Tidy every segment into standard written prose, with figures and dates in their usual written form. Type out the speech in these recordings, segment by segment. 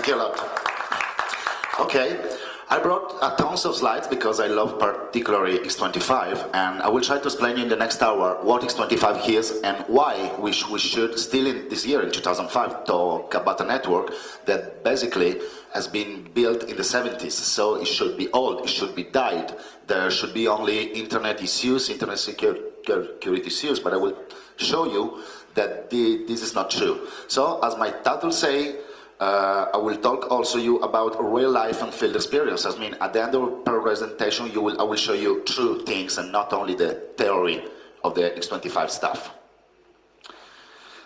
Thank you a lot. Okay, I brought tons of slides because I love particularly x25, and I will try to explain you in the next hour what x25 is and why we should still in this year, in 2005, talk about a network that basically has been built in the 70s, so it should be old, it should be died. There should be only internet issues, internet security issues, but I will show you that this is not true. So, as my title say, I will talk also you about real life and field experience. I mean, at the end of the presentation, I will show you true things and not only the theory of the x25 stuff.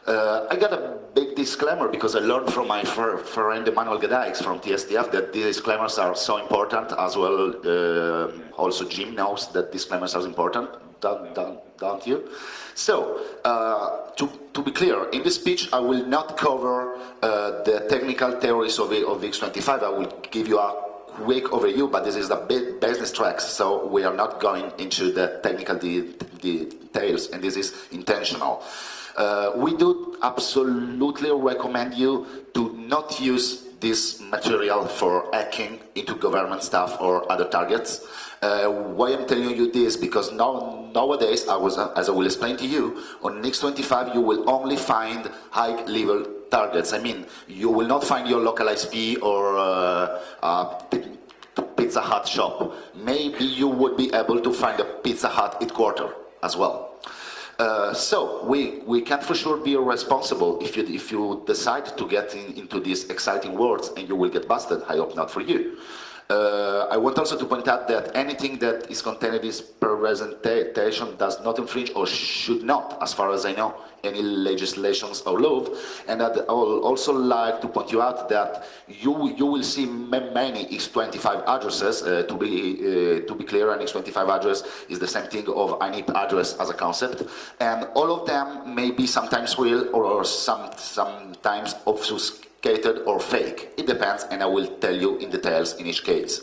I got a big disclaimer because I learned from my friend Emmanuel Gadeix from TSDF that these disclaimers are so important as well. Also Jim knows that disclaimers are important, don't you? So, to be clear, in this speech I will not cover the technical theories of x25. I will give you a quick overview, but this is the big business tracks, so we are not going into the technical details, and this is intentional. We do absolutely recommend you to not use this material for hacking into government stuff or other targets. Why I'm telling you this? Because nowadays, as I will explain to you, on x25 you will only find high-level targets. I mean, you will not find your local ISP or Pizza Hut shop. Maybe you would be able to find a Pizza Hut headquarters as well. So we can for sure be responsible if you decide to get into these exciting words, and you will get busted. I hope not for you. I want also to point out that anything that is contained in this presentation does not infringe or should not, as far as I know, any legislations or law. And I will also like to point you out that you will see many x25 addresses. To be clear, an x25 address is the same thing of an IP address as a concept, and all of them may be sometimes real or sometimes obfuscated or fake. It depends, and I will tell you in details in each case.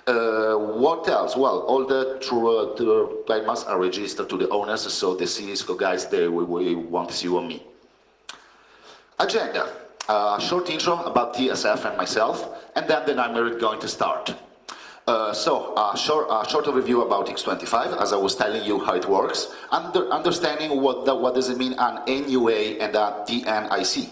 What else? Well, all the true claims are registered to the owners, so the CISCO guys, they want you and me. Agenda. Short intro about TSF and myself, and then the nightmare is going to start. So, short overview about x25, as I was telling you how it works, understanding what does it mean an NUA and a DNIC.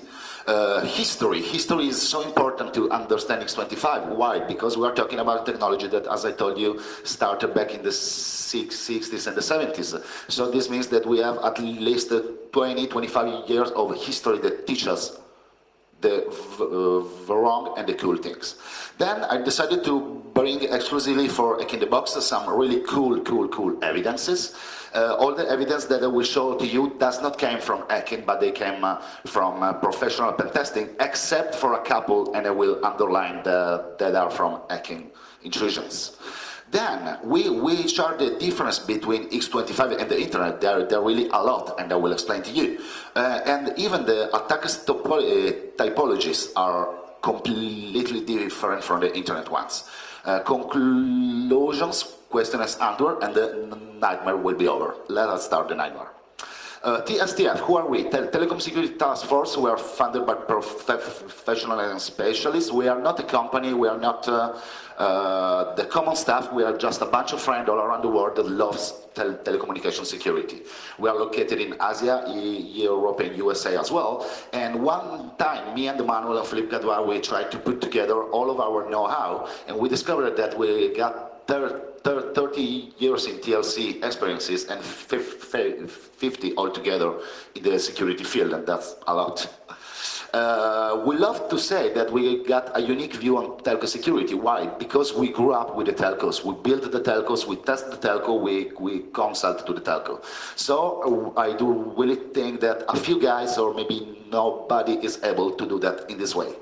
History is so important to understand x25. Why? Because we are talking about technology that, as I told you, started back in the 60s and the 70s. So this means that we have at least 20-25 years of history that teach us the wrong and the cool things. Then I decided to bring exclusively for Hack in the Box some really cool evidences. All the evidence that I will show to you does not come from hacking, but they came from professional pen testing, except for a couple, and I will underline that are from hacking intrusions. Then we share the difference between x25 and the internet. There are really a lot, and I will explain to you. And even the attackers typologies are completely different from the internet ones. Conclusions, question and answer, and the nightmare will be over. Let us start the nightmare. TSTF, who are we? Telecom Security Task Force. We are funded by professionals and specialists. We are not a company, we are not the common staff. We are just a bunch of friends all around the world that loves telecommunication security. We are located in Asia, Europe, and USA as well. And one time, me and Emmanuel and Philippe Gadouin, we tried to put together all of our know-how, and we discovered that we got 30 years in TLC experiences and 50 altogether in the security field, and that's a lot. We love to say that we got a unique view on telco security. Why? Because we grew up with the telcos. We built the telcos, we test the telco, we consult to the telco. So I do really think that a few guys, or maybe nobody, is able to do that in this way.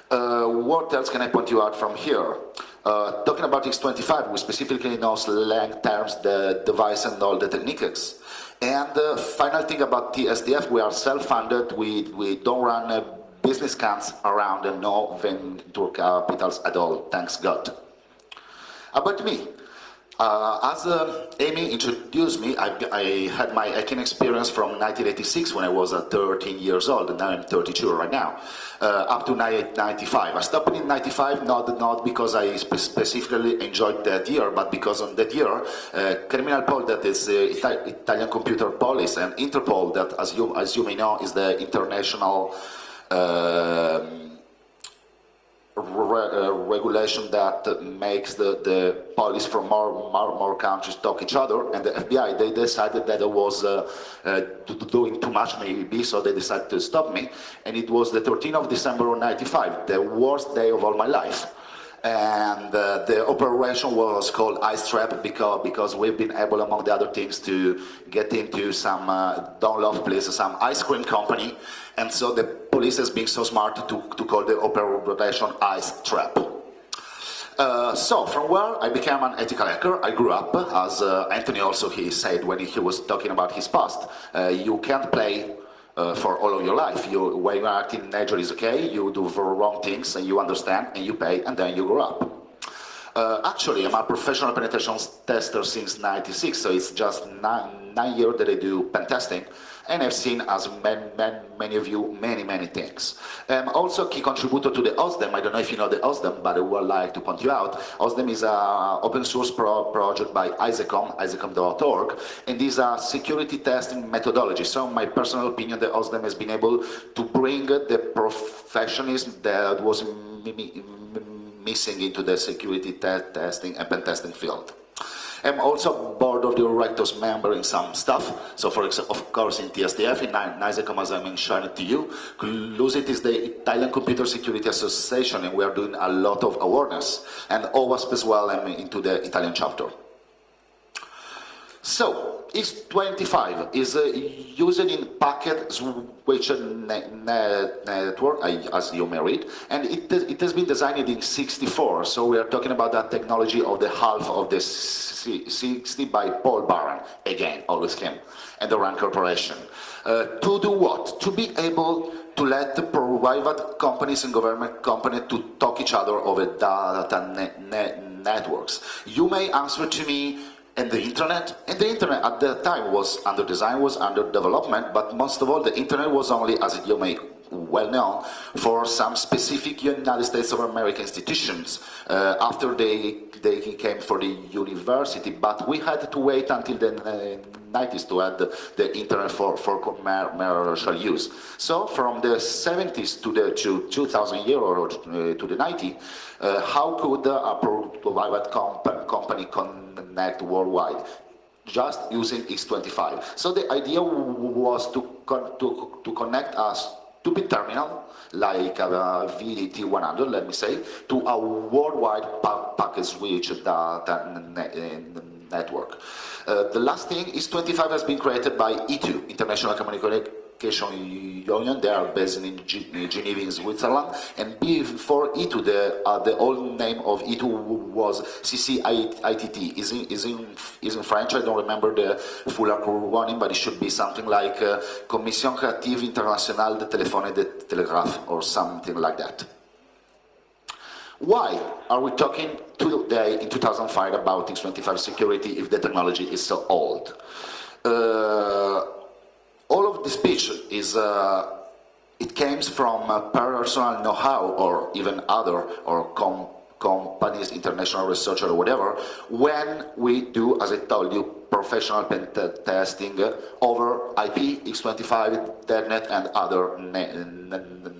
What else can I point you out from here? Talking about x25, we specifically know slang terms, the device and all the techniques. And the final thing about TSDF, we are self-funded, we don't run business scans around and no venture capitals at all, thanks God. About me, As Amy introduced me, I had my hacking experience from 1986 when I was 13 years old, and now I'm 32 right now, up to 95. I stopped in 95 not because I specifically enjoyed that year, but because on that year, criminal Pol, that is Italian computer police, and Interpol, that as you may know is the international regulation that makes the police from more countries talk each other, and the FBI, they decided that I was doing too much maybe, so they decided to stop me, and it was the 13th of December of 95, the worst day of all my life. And the operation was called Ice Trap because we've been able, among the other things, to get into some don't love places, some ice cream company, and so the police has been so smart to call the operation Ice Trap. So from where I became an ethical hacker, I grew up, as Anthony also he said when he was talking about his past. You can't play for all of your life. When you are a teenager is okay, you do the wrong things and you understand and you pay and then you grow up. Actually, I'm a professional penetration tester since '96, so it's just nine years that I do pen testing, and I've seen, as many of you, many things. Also, key contributor to the OSDEM. I don't know if you know the OSDEM, but I would like to point you out. OSDEM is an open source project by isacom.org, and this is a security testing methodology. So, in my personal opinion, the OSDEM has been able to bring the professionalism that was missing into the security testing and pen testing field. I'm also board of directors member in some stuff. So, for example, of course, in TSDF, in NISACOM, as I mentioned to you, CLUSIT is the Italian Computer Security Association, and we are doing a lot of awareness. And OWASP as well, I'm into the Italian chapter. So, x25 is used in packet switch network, as you may read, and it has been designed in '64. So we are talking about that technology of the half of the 60 by Paul Barron, again, always him, and the RAND Corporation. To do what? To be able to let the private companies and government companies to talk each other over data networks. You may answer to me, and the internet at that time was under design, was under development, but most of all the internet was only, as you may well know, for some specific United States of America institutions after they came for the university, but we had to wait until the 90s to add the internet for commercial use. So from the 70s to the 2000 year or to the 90s, how could a private company connect worldwide? Just using x25. So the idea was to connect a stupid terminal, like a VDT100, let me say, to a worldwide packet switch data network. The last thing is x25 has been created by E2, International Communication Union. They are based in Geneva, in Switzerland. And before E2, the old name of E2 was CCITT. Is in French. I don't remember the full acronym, but it should be something like Commission Créative Internationale de Téléphone et de Télégraphe, or something like that. Why are we talking today in 2005 about x25 security if the technology is so old? All of this speech is, it comes from personal know-how or even other or companies, international research or whatever, when we do, as I told you, professional pen testing over IP, x25, Internet and other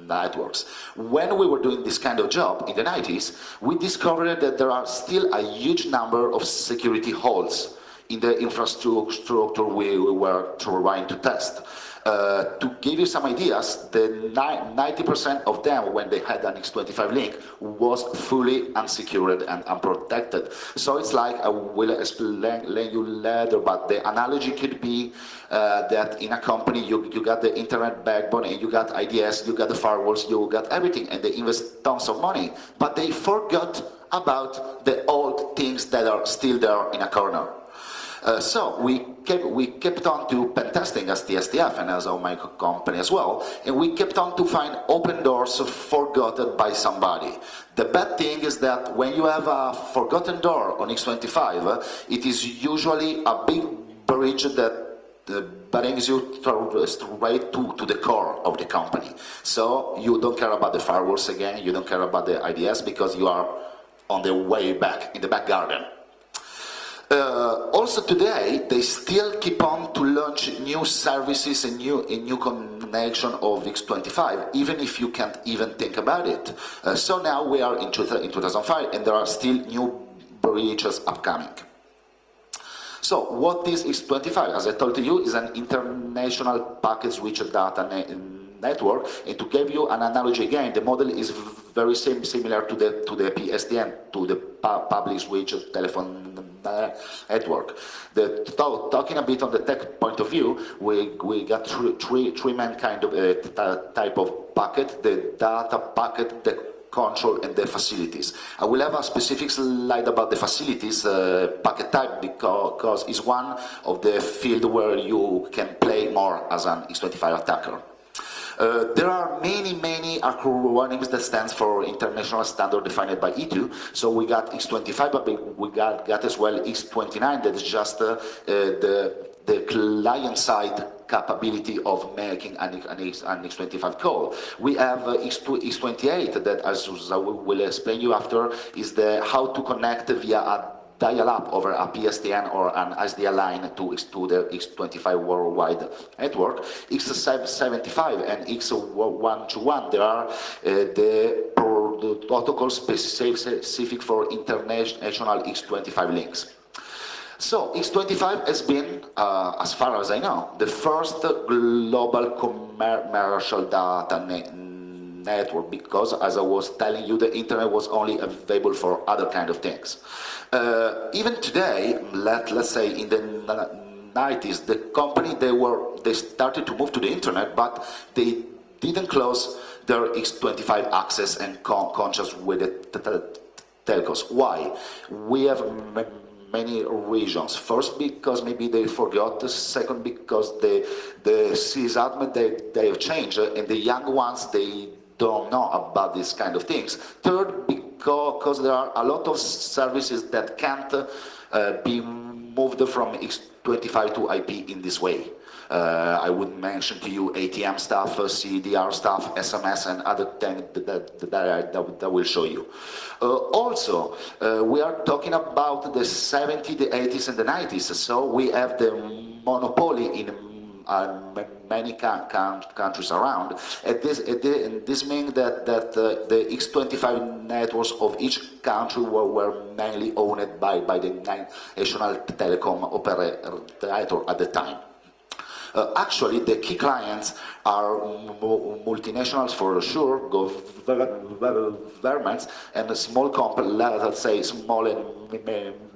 networks. When we were doing this kind of job in the 90s, we discovered that there are still a huge number of security holes in the infrastructure we were trying to test. To give you some ideas, the 90% of them, when they had an x25 link, was fully unsecured and unprotected. So it's like, I will explain you later, but the analogy could be that in a company you got the internet backbone and you got IDS, you got the firewalls, you got everything, and they invest tons of money, but they forgot about the old things that are still there in a corner. So we kept on to pen testing as TSTF and as my company as well, and we kept on to find open doors forgotten by somebody. The bad thing is that when you have a forgotten door on x25, it is usually a big bridge that brings you straight to the core of the company. So you don't care about the firewalls again, you don't care about the IDS, because you are on the way back, in the back garden. Also today, they still keep on to launch new services and new connection of x25, even if you can't even think about it. So now we are in 2005, and there are still new breaches upcoming. So what is x25? As I told you, is an international packet switch data network. And to give you an analogy again, the model is very similar to the PSTN, to the public switch telephone network. Talking a bit on the tech point of view, we got three main kind of type of packet: the data packet, the control, and the facilities. I will have a specific slide about the facilities packet type, because it's one of the field where you can play more as an x25 attacker. There are many acronyms that stands for international standard defined by E2. So we got x25, but we got as well x29. That is just the client side capability of making an x25 call. We have x28 that, as I will explain you after, is the how to connect via a dial-up over a PSTN or an SDL line to the x25 worldwide network. x75 and x121, there are the protocols specific for international x25 links. So x25 has been, as far as I know, the first global commercial data network, because, as I was telling you, the internet was only available for other kind of things. Even today, let's say in the 90s, the company, they started to move to the internet, but they didn't close their x25 access and contracts with the telcos. Why? We have many regions. First, because maybe they forgot. Second, because the sysadmin they have changed, and the young ones, they don't know about these kind of things. Third, because there are a lot of services that can't be moved from x25 to IP in this way. I would mention to you ATM stuff, CDR stuff, SMS, and other things that will show you. Also, we are talking about the 70s, the 80s, and the 90s. So we have the monopoly in many countries around. And this means that the x25 networks of each country were mainly owned by the national telecom operator at the time. Actually, the key clients are multinationals for sure, governments, and small companies, let's say small and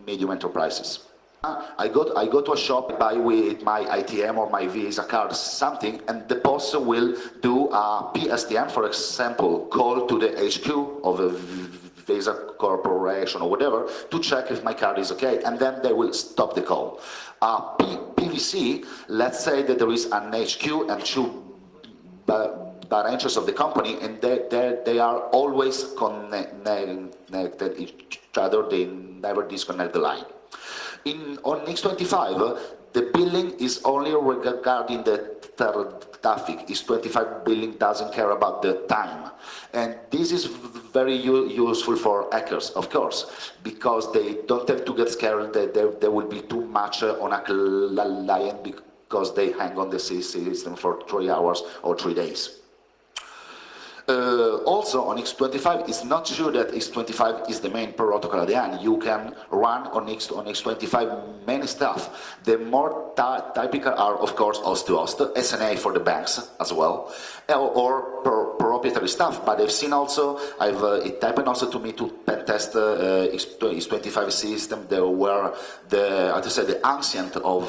medium enterprises. I go to a shop, buy with my ITM or my Visa card something, and the boss will do a PSTN, for example, call to the HQ of a Visa corporation or whatever to check if my card is okay, and then they will stop the call. PVC, let's say that there is an HQ and two branches of the company, and they are always connected each other, they never disconnect the line. On x25, the billing is only regarding the traffic. x25 billing doesn't care about the time. And this is very useful for hackers, of course, because they don't have to get scared that there will be too much on a client because they hang on the system for 3 hours or 3 days. Also on x25, it's not sure that x25 is the main protocol at the end. You can run on x25 many stuff. The more typical are, of course, host-to-host, SNA for the banks as well, or proprietary stuff. But I've seen also, it happened also to me to pen test x25 system. There were the ancient of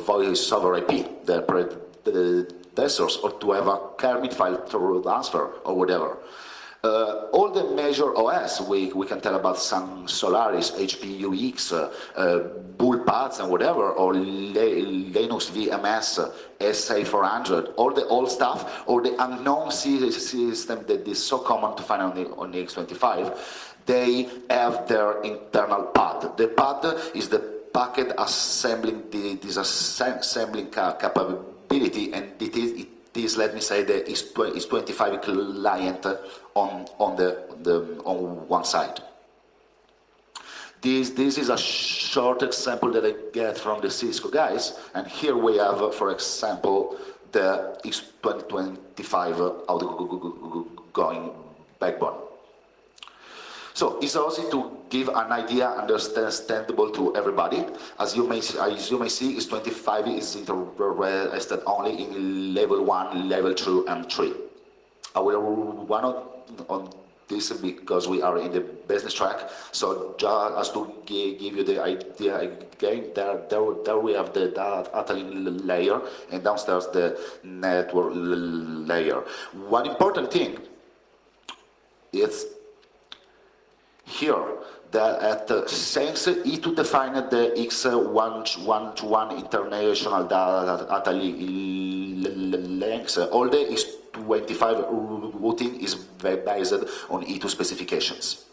voice over IP, the or to have a Kermit file transfer or whatever. All the major OS, we can tell about some Solaris, HP UX, Bullpads and whatever, or Linux VMS, SA400, all the old stuff, or the unknown system that is so common to find on the X25, they have their internal pad. The pad is the packet assembling, this assembling capability, and it is, let me say, the X25 client on one side. This is a short example that I get from the Cisco guys, and here we have, for example, the X2025 outgoing backbone. So it's easy to give an idea understandable to everybody. As you may see, X25 is interested only in level 1, level 2, and 3. I will run on this because we are in the business track. So just to give you the idea again, there we have the data layer, and downstairs the network layer. One important thing is here that since it defined the X121 international data links, all the X25 routing is based on E2 specifications.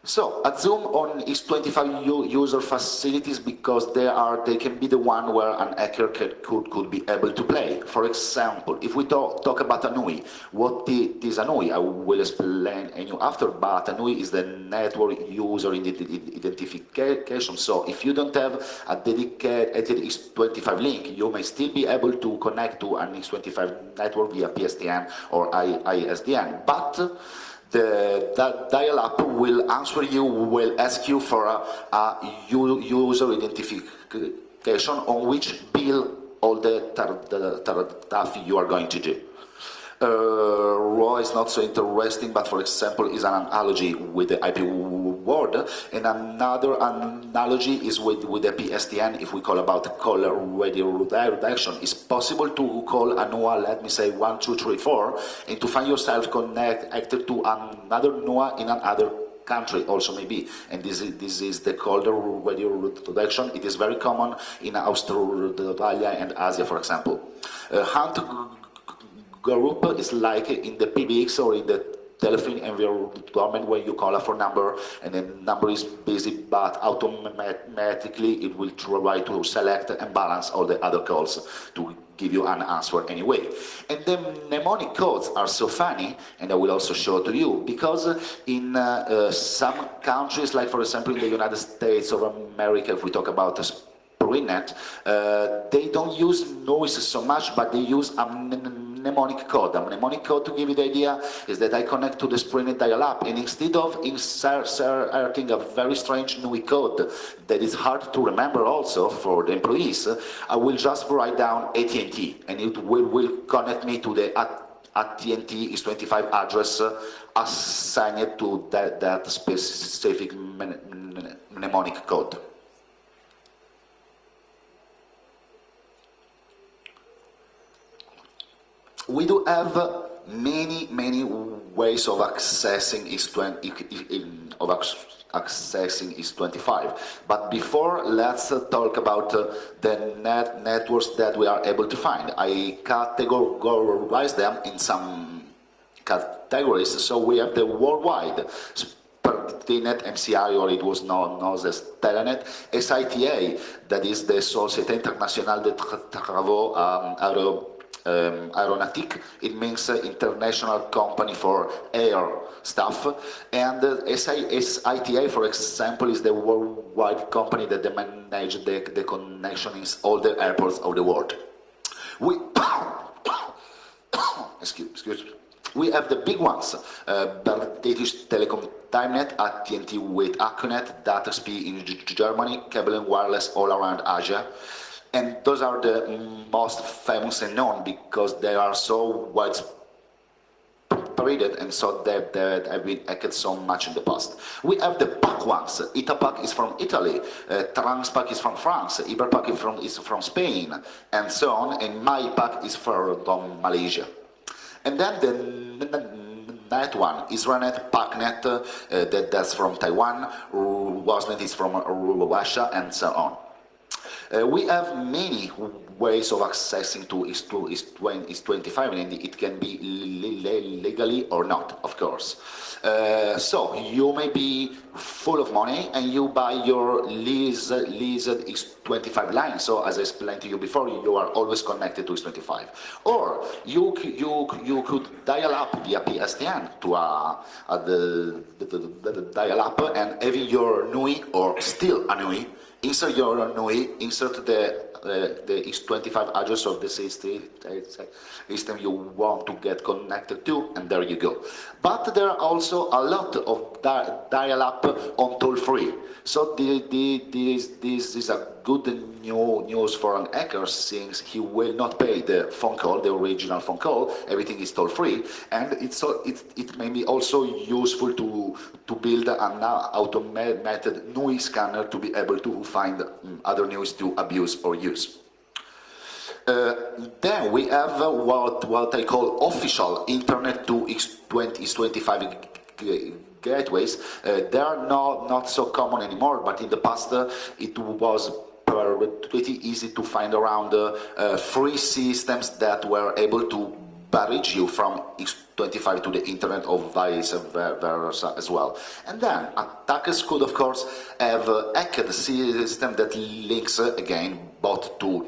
So, I zoom on X25 user facilities because they can be the one where an hacker could be able to play. For example, if we talk about a NUI, what is a NUI? I will explain you after, but a NUI is the network user identification. So, if you don't have a dedicated X25 link, you may still be able to connect to an X25 network via PSTN or ISDN. But the dial-up will answer you, will ask you for a user identification on which bill all the stuff you are going to do. RAW is not so interesting, but for example is an analogy with the IP word, and another analogy is with the PSTN. If we call about caller radio redirection, it's possible to call a NUA, let me say 1, 2, 3, 4, and to find yourself connected to another NUA in another country also maybe, and this is the caller radio redirection. It is very common in Australia and Asia, for example. Hunt group is like in the PBX or in the telephone environment where you call a phone number and the number is busy, but automatically it will try to select and balance all the other calls to give you an answer anyway. And the mnemonic codes are so funny, and I will also show to you, because in some countries, like for example in the United States of America, if we talk about Sprintnet, they don't use noise so much, but they use a mnemonic code. A mnemonic code, to give you the idea, is that I connect to the Sprintnet dial-up, and instead of inserting a very strange NUI code that is hard to remember also for the employees, I will just write down AT&T, and it will connect me to the AT&T X25 address assigned to that specific mnemonic code. We do have many ways of accessing X25, but before, let's talk about the networks that we are able to find. I categorize them in some categories. So we have the worldwide Net MCI, or it was known as Telenet, SITA, that is the Société Internationale de Travaux Aeronautique. It means international company for air stuff, and SITA, for example, is the worldwide company that manages the connection in all the airports of the world. Excuse me. We have the big ones, British Telecom Tymenet, AT&T with Accunet, DataSP in Germany, Cable and Wireless all around Asia. And those are the most famous and known because they are so widespread and so that have been hacked so much in the past. We have the PAC ones. Itapac is from Italy, Transpac is from France, Iberpac is from Spain, and so on, and MyPac is from Malaysia. And then the Net 1 is Ranet, PACnet, that's from Taiwan, Wasnet is from Russia, and so on. We have many ways of accessing to x25, and it can be legally or not, of course. So you may be full of money and you buy your leased x25 line. So as I explained to you before, you are always connected to x25. Or you could dial up via PSTN to the dial up and having your NUI or still a NUI. Insert your NUI, insert the x25 address of the system you want to get connected to, and there you go. But there are also a lot of dial-up on toll-free. So this is a good news for an hacker, since he will not pay the phone call, the original phone call. Everything is toll-free, and it may be also useful to build an automated NUI scanner to be able to find other NUIs to abuse or use. Then we have what I call official Internet to x25 gateways. They are not so common anymore, but in the past it was pretty easy to find around free systems that were able to bridge you from x25 to the internet or vice versa as well. And then attackers could, of course, have hacked system that links again both to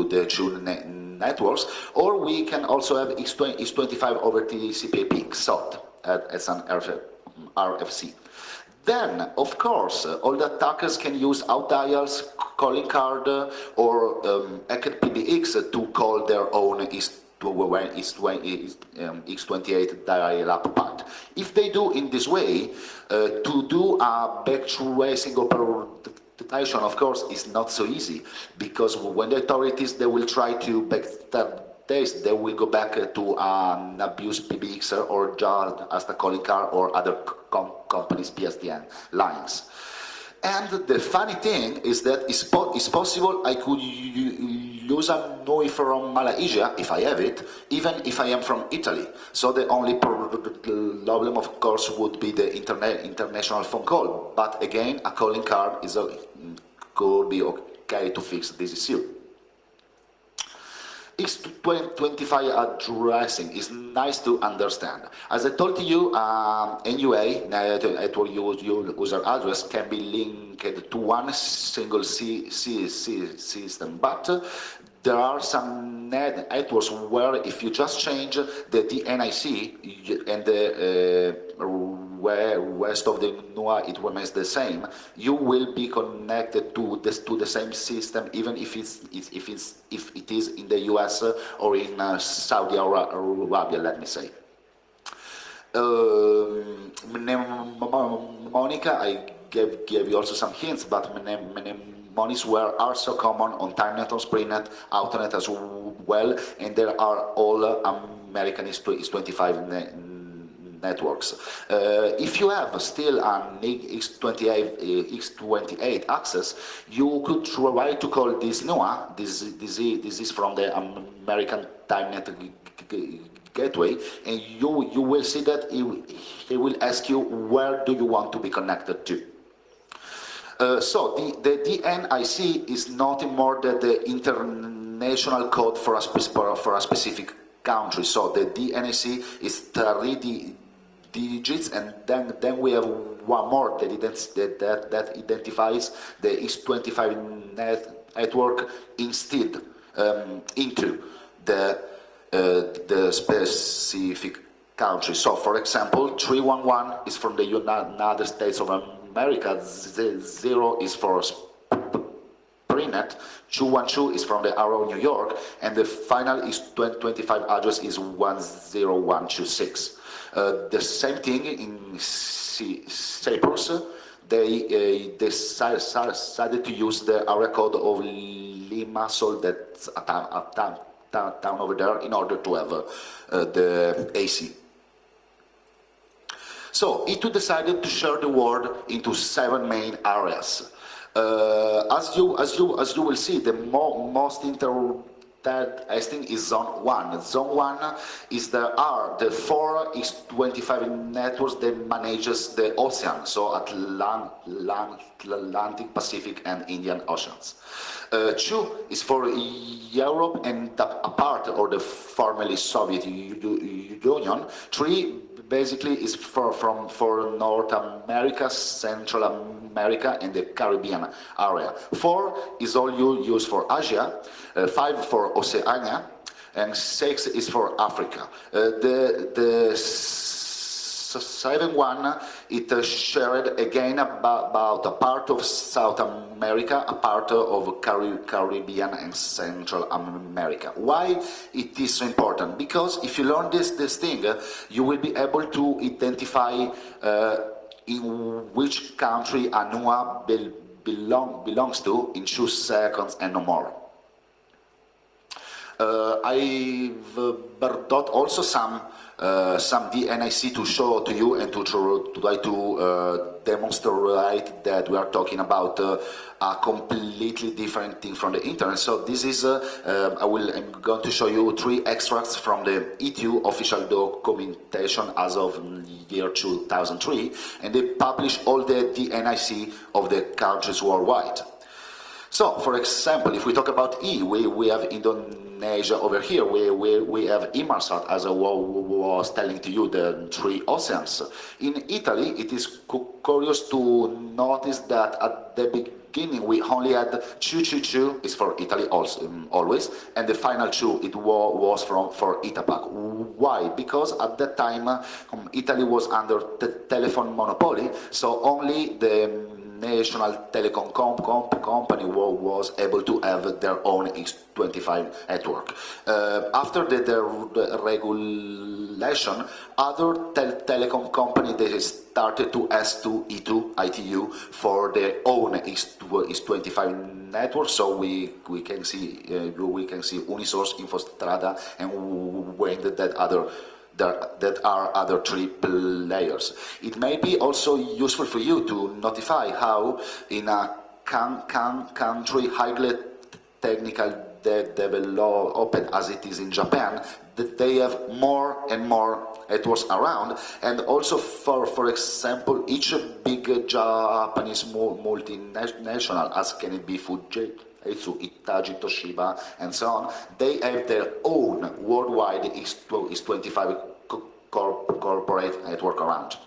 the two networks, or we can also have x25 over TCP/IP SOT as an RFC. Then, of course, all the attackers can use outdials, calling card, or hacked PBX to call their own x28 dial-up path. If they do in this way, to do a backtracing operation, of course, is not so easy, because when the authorities, they will try to backstab this, they will go back to an abused PBX or just as the calling card or other companies' PSTN lines. And the funny thing is that it's possible I could use a NUI from Malaysia, if I have it, even if I am from Italy. So the only problem, of course, would be the international phone call. But again, a calling card could be okay to fix this issue. x25 addressing is nice to understand. As I told you, NUA, network user address, can be linked to one single system, but there are some networks where if you just change the DNIC and the rest of the NUA, it remains the same, you will be connected to the same system, even if it is in the US or in Saudi Arabia, let me say. Monica, I gave you also some hints, but mnemonics are so common on TimeNet, on SprintNet, Autonet as well, and there are all American x25 networks. If you have still an x28 access, you could try to call this NUA. This is from the American TimeNet gateway, and you will see that he will ask you where do you want to be connected to. So the DNIC is nothing more than the international code for a specific country. So the DNIC is 3 digits, and then we have one more that identifies the x25 network instead into the specific country. So, for example, 311 is from the United States of America, 0 is for SprintNet, 212 is from the Arrow, New York, and the final x25 address is 10126. The same thing in Cyprus. They decided to use the area code of Limassol, that's a town over there, in order to have the AC. So it decided to share the world into 7 main areas. As you will see, the most interesting that I think is Zone 1. Zone 1 is the 4 x25 networks that manages the ocean, so Atlantic, Pacific, and Indian Oceans. 2 is for Europe and a part of the formerly Soviet Union. 3 basically is for North America, Central America, and the Caribbean area. 4 is all used for Asia. 5 for Oceania, and 6 is for Africa. The 7-1, it shared again about a part of South America, a part of Caribbean and Central America. Why it is so important? Because if you learn this thing, you will be able to identify in which country a NUA belongs to in 2 seconds and no more. I've brought also some DNIC to show to you and to try to demonstrate that we are talking about a completely different thing from the internet. So this is, I'm going to show you 3 extracts from the ETU official documentation as of year 2003, and they publish all the DNIC of the countries worldwide. So, for example, if we talk about E, we have Indonesia over here, we have Inmarsat, as I was telling to you, the 3 oceans. In Italy, it is curious to notice that at the beginning we only had 222, is for Italy also, always, and the final 2, it was for Itapac. Why? Because at that time, Italy was under the telephone monopoly, so only the national telecom company was able to have their own x25 network. After the regulation, other telecom companies they started to ask to E2 ITU for their own x25 network. So we can see Unisource, Infostrada, and when that are other 3 players. It may be also useful for you to notify how in a country highly technical developed as it is in Japan, that they have more and more networks around, and also for example, each big Japanese multinational, as can it be Fujitsu, Hitachi, Toshiba, and so on, they have their own worldwide x25 corporate network around.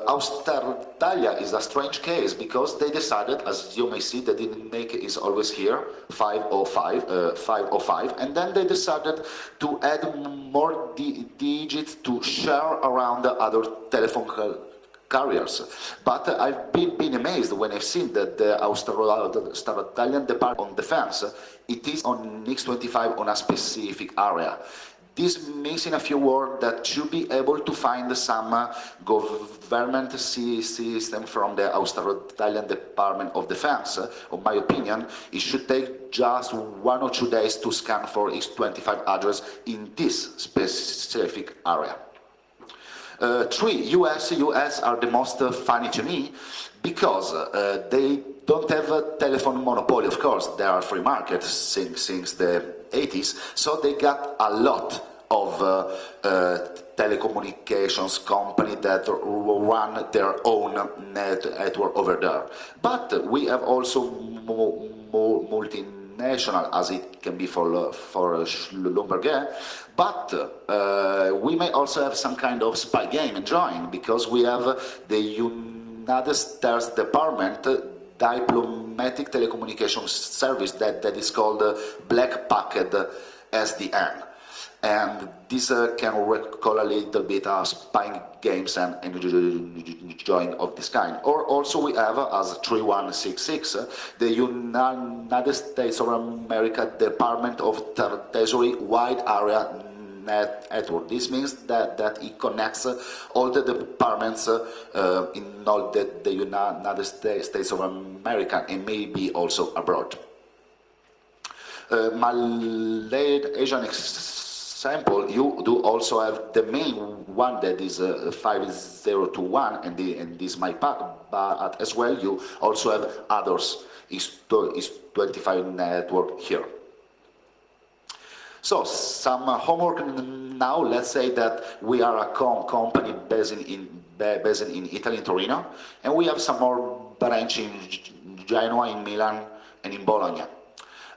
Australia is a strange case because they decided, as you may see, the DNIC is always here, 505, and then they decided to add more digits to share around the other telephone carriers. But I've been amazed when I've seen that the Australian Department of Defense, it is on X25 on a specific area. This means in a few words that to be able to find some government system from the Australian Department of Defense, in my opinion, it should take just 1 or 2 days to scan for X25 address in this specific area. 3, US are the most funny to me because they don't have a telephone monopoly, of course, they are free market since the 80s, so they got a lot of telecommunications company that run their own network over there. But we have also multinational, as it can be for Schlumberger, but we may also have some kind of spy game enjoying, because we have the United States Department Diplomatic Telecommunications Service that is called Black Packet SDN. And this can recall a little bit spying games and enjoying of this kind. Or also we have, as 3166, the United States of America Department of Treasury Wide Area Network. This means that it connects all the departments in all the United States of America and maybe also abroad. Malaysian example, you do also have the main one that is 5021 and this my pack, but as well you also have others is 25 network here. So some homework now. Let's say that we are a company based in Italy, in Torino, and we have some more branch in Genoa, in Milan, and in Bologna.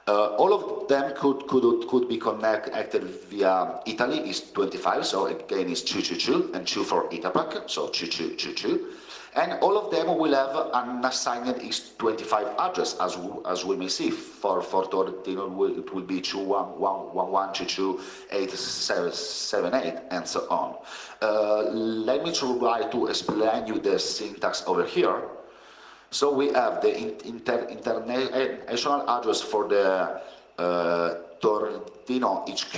All of them could be connected via Italy is 25, so again it's 222 and 2 for Itapac, so 2222. And all of them will have an assigned x25 address, as we may see. For Torino, it will be 2111228778, and so on. Let me try to explain you the syntax over here. So we have the international address for the Torino HQ.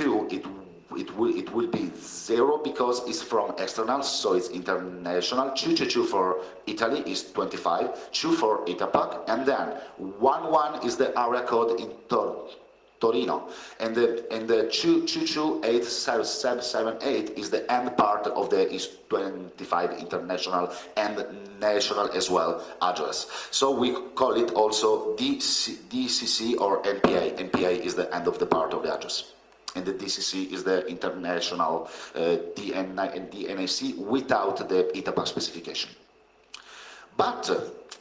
It will be 0 because it's from external, so it's international. 222 for Italy is 25, 2 for Itapac, and then 11 is the area code in Torino, and the 2228778 is the end part of the x25 international and national as well address. So we call it also DCC or NPA. NPA is the end of the part of the address, and the DCC is the international DNIC without the Itapac specification. But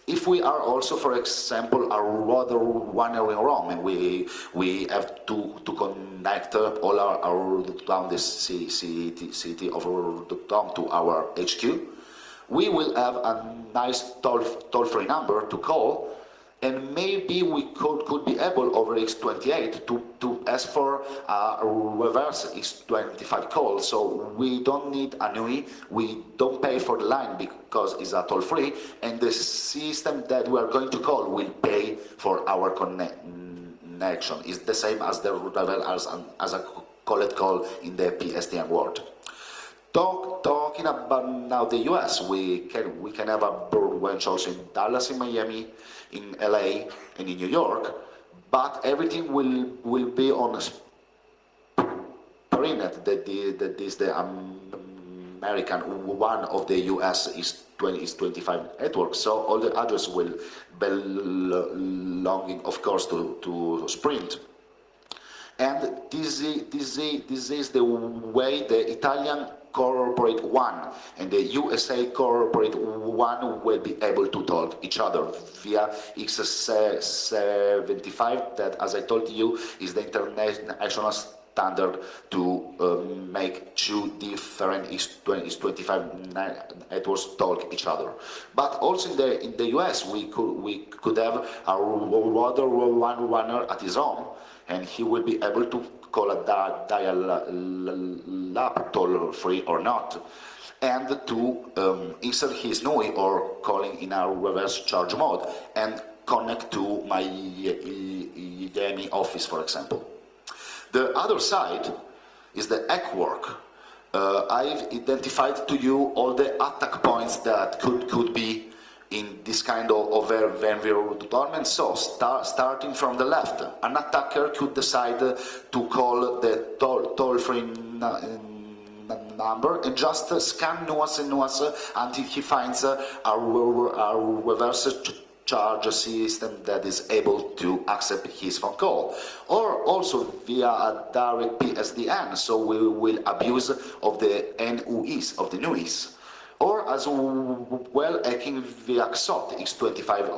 if we are also, for example, a rather wandering Rome, and we have to connect all our down the city of Rome to our HQ, we will have a nice toll-free number to call, and maybe we could be able over x28 to ask for a reverse x25 call. So we don't need a NUI, we don't pay for the line because it's a toll-free, and the system that we are going to call will pay for our connection. It's the same as the as a collect call in the PSTN world. Talking about now the US, we can have a branch also in Dallas, in Miami, in LA, and in New York, but everything will be on a perinet. That is the American one of the US is 25 network. So all the address will belonging, of course, to Sprint. And this is the way the Italian corporate one and the USA corporate one will be able to talk each other via x75, that, as I told you, is the international standard to make two different x25 networks talk each other. But also in the US we could have a rather one runner at his home, and he will be able to call a dial-up toll-free or not, and to insert his NUI or calling in a reverse charge mode and connect to my Miami office, for example. The other side is the hack work. I've identified to you all the attack points that could be in this kind of environment. So starting from the left, an attacker could decide to call the toll-free number and just scan nuance until he finds a reverse charge system that is able to accept his phone call, or also via a direct PSTN. So we will abuse of the NUIs, of the NUIs. Or as well hacking via XOT, x25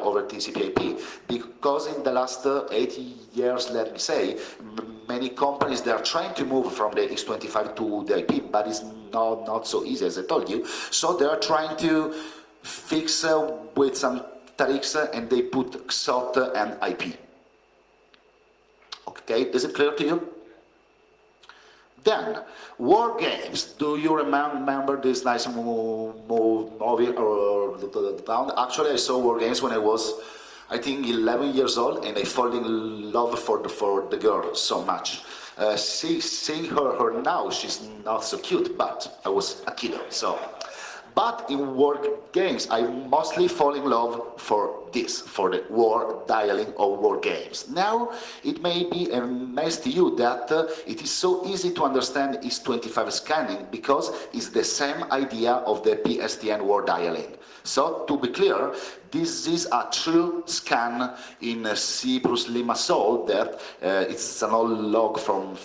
over TCP/IP, because in the last 8 years, let me say, many companies, they are trying to move from the x25 to the IP, but it's not so easy, as I told you. So they are trying to fix with some tricks, and they put XOT and IP. Okay, is it clear to you? Then, war games. Do you remember this nice movie or down? Actually, I saw war games when I was, I think, 11 years old, and I fell in love for the girl so much. Seeing her now, she's not so cute, but I was a kid, so. But in war games, I mostly fall in love for this, for the war dialing or war games. Now, it may be a mess to you that it is so easy to understand x25 scanning because it's the same idea of the PSTN war dialing. So, to be clear, this is a true scan in C plus Lima Sol that it's an old log from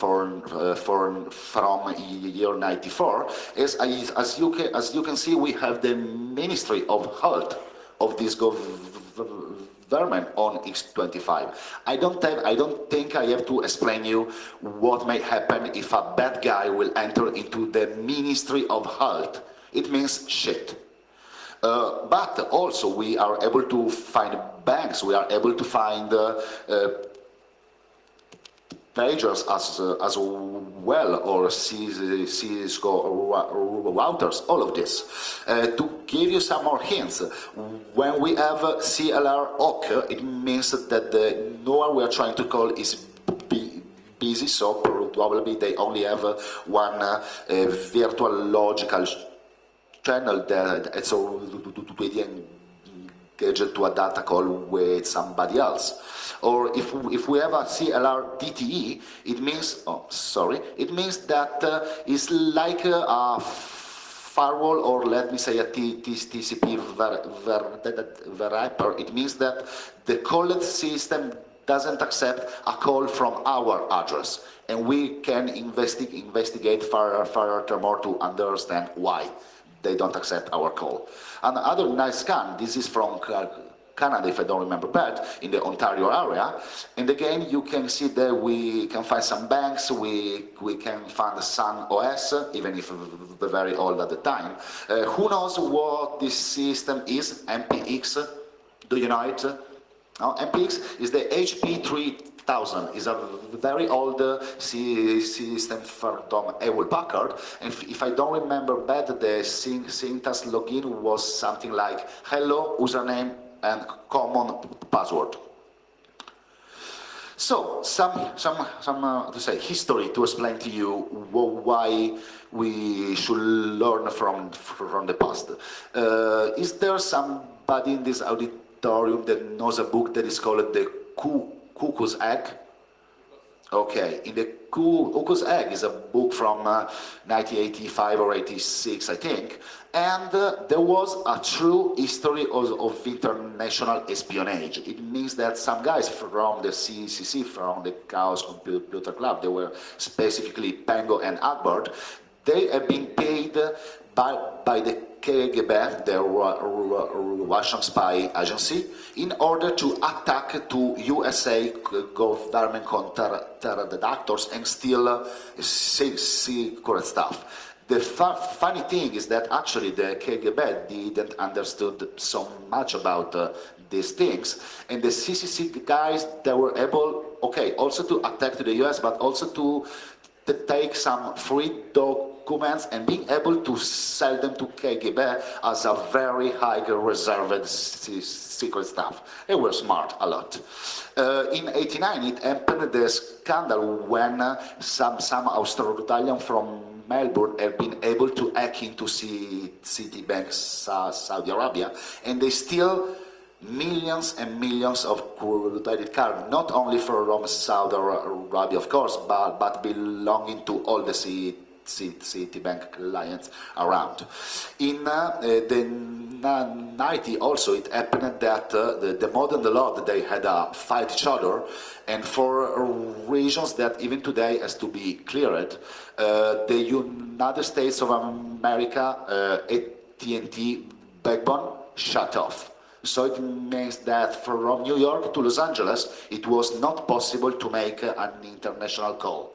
year 94. As you can see, we have the Ministry of Health of this government on x25. I don't think I have to explain you what may happen if a bad guy will enter into the Ministry of Health. It means shit. But also we are able to find banks, we are able to find pagers as well, or Cisco routers, all of this. To give you some more hints, when we have CLR OK, it means that the node we are trying to call is busy, so probably they only have one virtual logical channel that it's already engaged to a data call with somebody else. Or if we have a CLR DTE, it means, it means that it's like a firewall, or let me say a TCP wrapper. It means that the called system doesn't accept a call from our address, and we can investigate furthermore to understand why they don't accept our call. Another nice scan, this is from Canada, if I don't remember bad, in the Ontario area. And again, you can see that we can find some banks, we can find Sun OS, even if very old at the time. Who knows what this system is? MPX, do you know it? No, MPX is the HP 3000. It's a very old system from Hewlett Packard, and if I don't remember bad, the syntax login was something like hello, username, and common password. So, some to say history to explain to you why we should learn from the past. Is there somebody in this auditorium that knows a book that is called The Cuckoo's Egg? Okay, in The Cuckoo's Egg is a book from 1985 or 86, I think, and there was a true history of international espionage. It means that some guys from the CCC, from the Chaos Computer Club, they were specifically Pengo and Akbar, they have been paid by the KGB, the Russian spy agency, in order to attack to USA government contractors and steal secret stuff. The funny thing is that actually the KGB didn't understood so much about these things, and the CCC guys, they were able, okay, also to attack to the US, but also to take some free documents and being able to sell them to KGB as a very high reserved secret stuff. They were smart a lot. In '89 it happened the scandal when some Australian from Melbourne have been able to hack into Citibank Saudi Arabia, and they steal millions and millions of credit cards, not only from Saudi Arabia, of course, but belonging to all the Citibank clients around. In the 90 also it happened that the mod and the law, they had a fight each other, and for reasons that even today has to be cleared, the United States of America AT&T backbone shut off. So it means that from New York to Los Angeles, it was not possible to make an international call.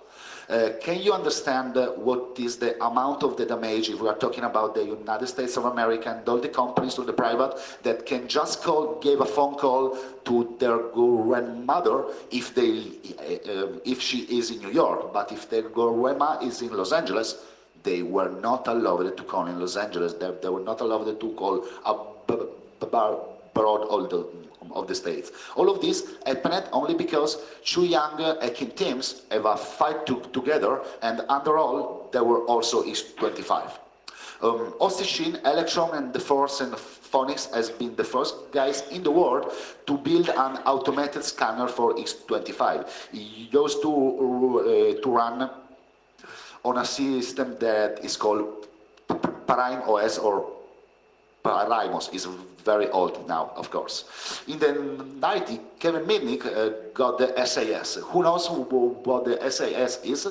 Can you understand what is the amount of the damage if we are talking about the United States of America and all the companies to the private that can just give a phone call to their grandmother if she is in New York, but if their grandma is in Los Angeles, they were not allowed to call in Los Angeles. They were not allowed to call abroad of the States. All of this happened only because two young hacking teams have a fight together, and under all, there were also x25. Ostichin, Electron, and the Force and Phonics has been the first guys in the world to build an automated scanner for x25. It used to run on a system that is called Prime OS or Parimos. Is very old now, of course. In the 90s, Kevin Mitnick got the SAS. Who knows what the SAS is?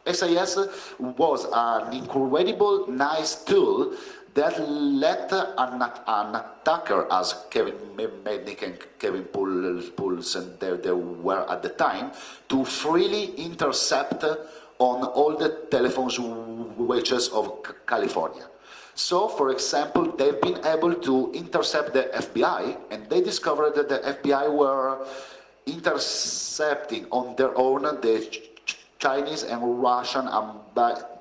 SAS was an incredible, nice tool that let an attacker, as Kevin Mitnick and Kevin Poulsen they were at the time, to freely intercept on all the telephone switches of California. So, for example, they've been able to intercept the FBI, and they discovered that the FBI were intercepting on their own the Chinese and Russian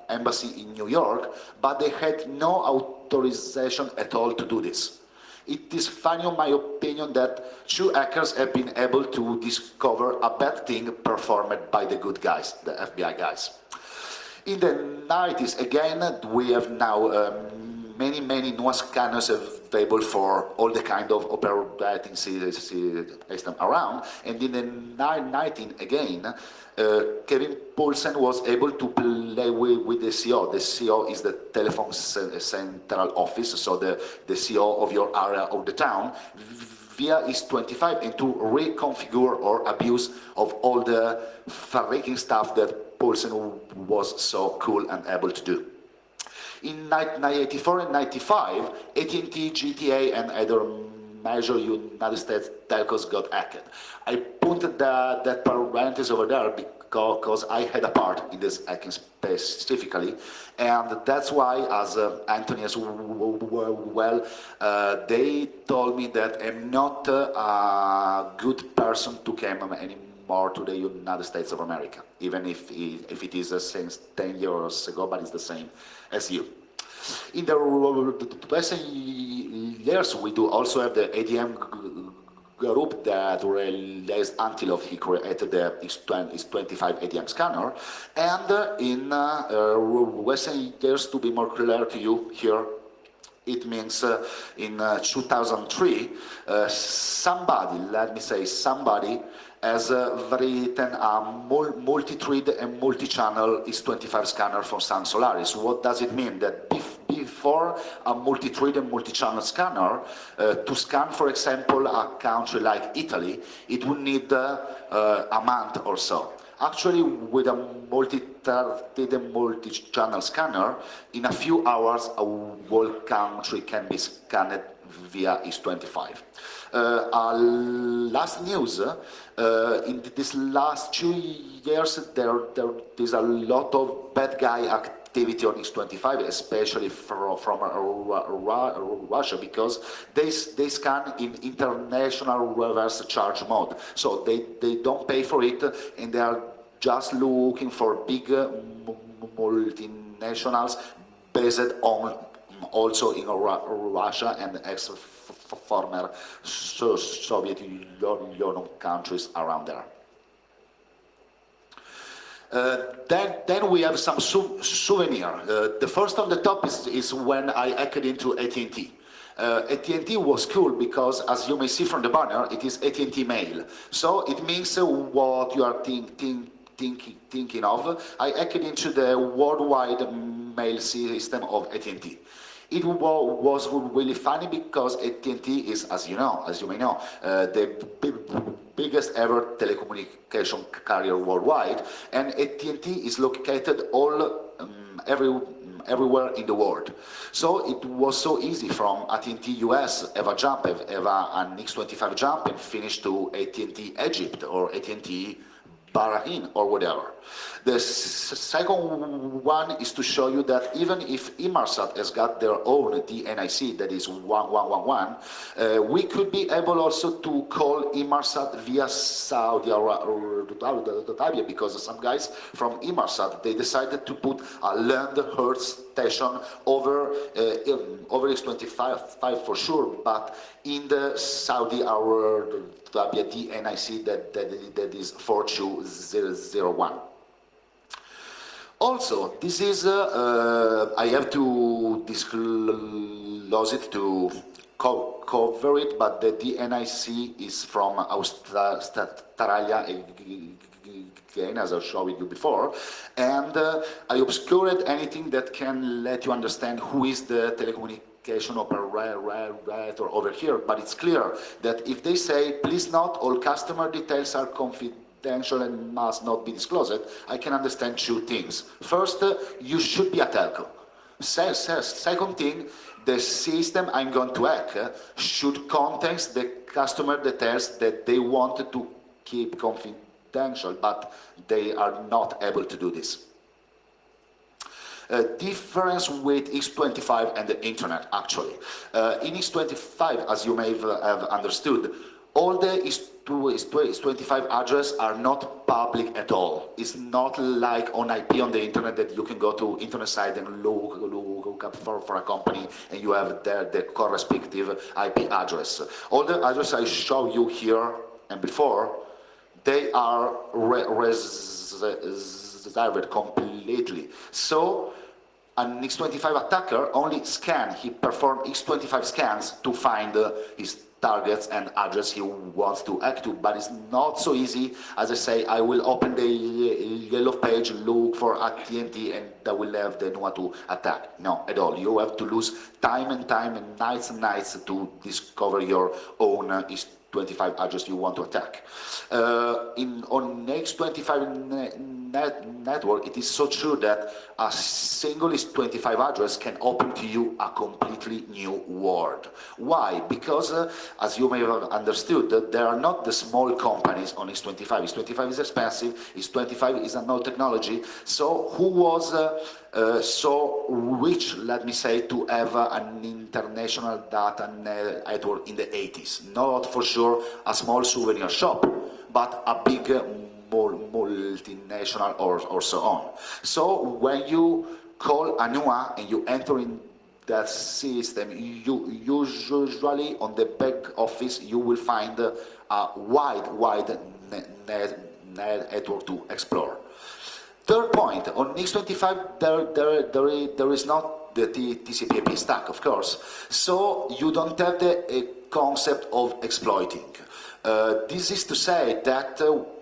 embassy in New York, but they had no authorization at all to do this. It is funny, in my opinion, that two hackers have been able to discover a bad thing performed by the good guys, the FBI guys. In the 90s, again, we have now many new scanners available for all the kind of operating system around. And in the 19, again, Kevin Poulsen was able to play with the CO. The CO is the telephone central office, so the CO of your area of the town, via x25, and to reconfigure or abuse of all the freaking stuff that Poulsen was so cool and able to do. In 1984 and 95, AT&T, GTA, and other major United States telcos got hacked. I put that parenthesis over there because I had a part in this hacking specifically, and that's why, as Anthony as well, they told me that I'm not a good person to come anymore to the United States of America, even if it is since 10 years ago, but it's the same as you. In the recent years, we do also have the ADM group that released Antelope. He created the x25 ADM scanner, and in recent years, to be more clear to you here, it means in 2003, somebody, let me say somebody, has written a multi-thread and multi-channel x25 scanner for Sun Solaris. What does it mean? That before a multi-thread and multi-channel scanner, to scan, for example, a country like Italy, it would need a month or so. Actually, with a multi-thread and multi-channel scanner, in a few hours, a whole country can be scanned via x25. Last news, in this last 2 years, there is a lot of bad guy activity on x25, especially from Russia, because they scan in international reverse charge mode. So they don't pay for it, and they are just looking for big multinationals based on also in Russia and ex-former Soviet Union countries around there. Then we have some souvenir. The first on the top is when I hacked into AT&T. AT&T was cool because, as you may see from the banner, it is AT&T Mail. So it means what you are thinking of. I hacked into the worldwide mail system of AT&T. It was really funny because AT&T is, as you may know, the biggest ever telecommunication carrier worldwide, and AT&T is located everywhere in the world. So it was so easy from AT&T US, have an x25 jump and finish to AT&T Egypt or AT&T Bahrain or whatever. The second one is to show you that even if Inmarsat has got their own DNIC, that is 1111, we could be able also to call Inmarsat via Saudi Arabia, because some guys from Inmarsat, they decided to put a land Earth station over x25 for sure, but in the Saudi Arabia DNIC that is 4201. Also, this is, I have to disclose it to cover it, but the DNIC is from Australia again, as I showed you before, and I obscured anything that can let you understand who is the telecommunication operator over here, but it's clear that if they say, please note all customer details are confidential and must not be disclosed, I can understand two things. First, you should be a telco. Second thing, the system I'm going to hack should contain the customer details that they want to keep confidential, but they are not able to do this. Difference with x25 and the internet, actually. In x25, as you may have understood, all the x25 addresses are not public at all. It's not like on IP on the internet that you can go to internet site and look up for a company and you have the correspective IP address. All the addresses I show you here and before, they are reserved completely. So an x25 attacker only he performs x25 scans to find his targets and address he wants to hack to, but it's not so easy. As I say, I will open the yellow page, look for AT&T, and I will have the one to attack. No, at all. You have to lose time and nights to discover your own x25 address you want to attack. On x25 network, it is so true that a single x25 address can open to you a completely new world. Why? Because, as you may have understood, there are not the small companies on x25. x25 is expensive, x25 is an old technology, so who was so rich, let me say, to have an international data network in the 80s? Not for sure a small souvenir shop, but a big multinational or so on. So when you call ANUA and you enter in that system, you usually on the back office you will find a wide network to explore. Third point, on x25 there is not the TCP/IP stack, of course, so you don't have the concept of exploiting. This is to say that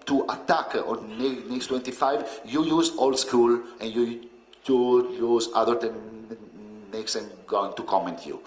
to attack on x25 you use old school and you use other techniques I'm going to comment you.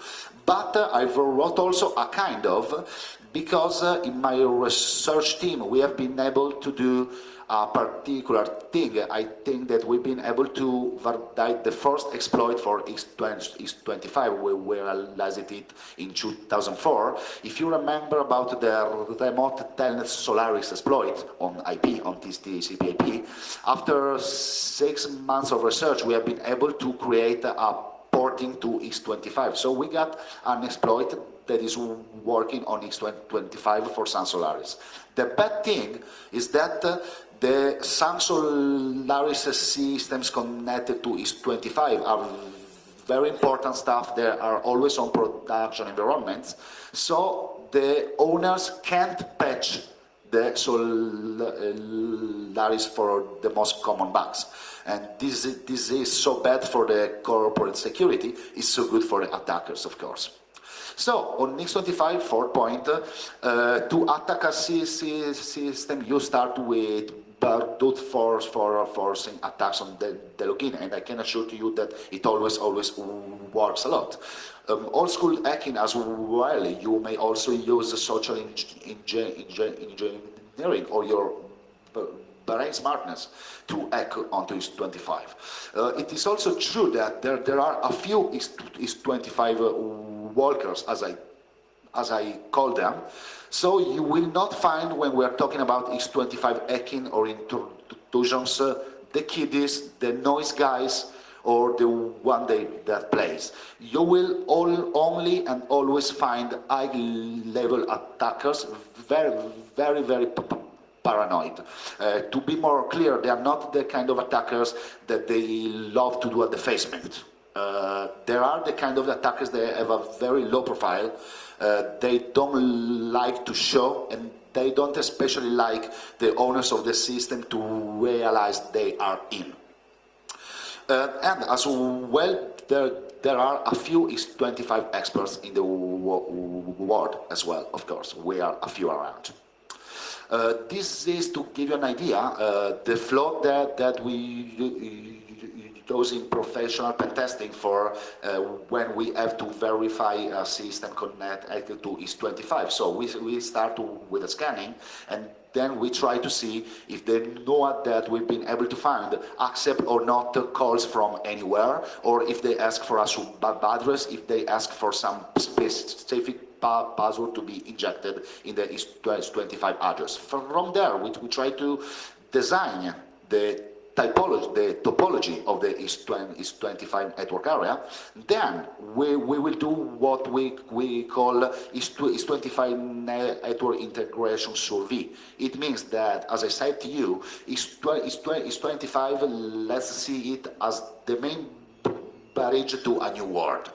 But I wrote also a kind of, because in my research team we have been able to do a particular thing. I think that we've been able to validate the first exploit for x25. We realized it in 2004. If you remember about the remote telnet Solaris exploit on IP, on TCP/IP, after 6 months of research, we have been able to create a porting to x25. So we got an exploit that is working on x25 for Sun Solaris. The bad thing is that the Sun Solaris systems connected to x25 are very important stuff. They are always on production environments, so the owners can't patch the Solaris for the most common bugs. And this is so bad for the corporate security, it's so good for the attackers, of course. So, on x25, fourth point, to attack a system, you start with brute force forcing attacks on the login, and I can assure you that it always works a lot. Old school hacking as well, you may also use social engineering or your brain smartness to hack onto x25. It is also true that there are a few x25 walkers, as I call them. So you will not find, when we are talking about x25 hacking or intrusions, the kiddies, the noise guys, or the one that plays. You will only and always find high-level attackers, very paranoid. To be more clear, they are not the kind of attackers that they love to do at the basement. There are the kind of attackers that have a very low profile. They don't like to show, and they don't especially like the owners of the system to realize they are in. And as well, there are a few x25 experts in the world as well, of course. We are a few around. This is to give you an idea, the flow that we use in professional pen testing for when we have to verify a system connected to x25. So we start with the scanning, and then we try to see if they know that we've been able to find accept or not calls from anywhere, or if they ask for a sub address, if they ask for some specific password to be injected in the x25 address. From there, we try to design the topology of the x25 network area. Then we will do what we call x25 network integration survey. It means that, as I said to you, x25, let's see it as the main bridge to a new world.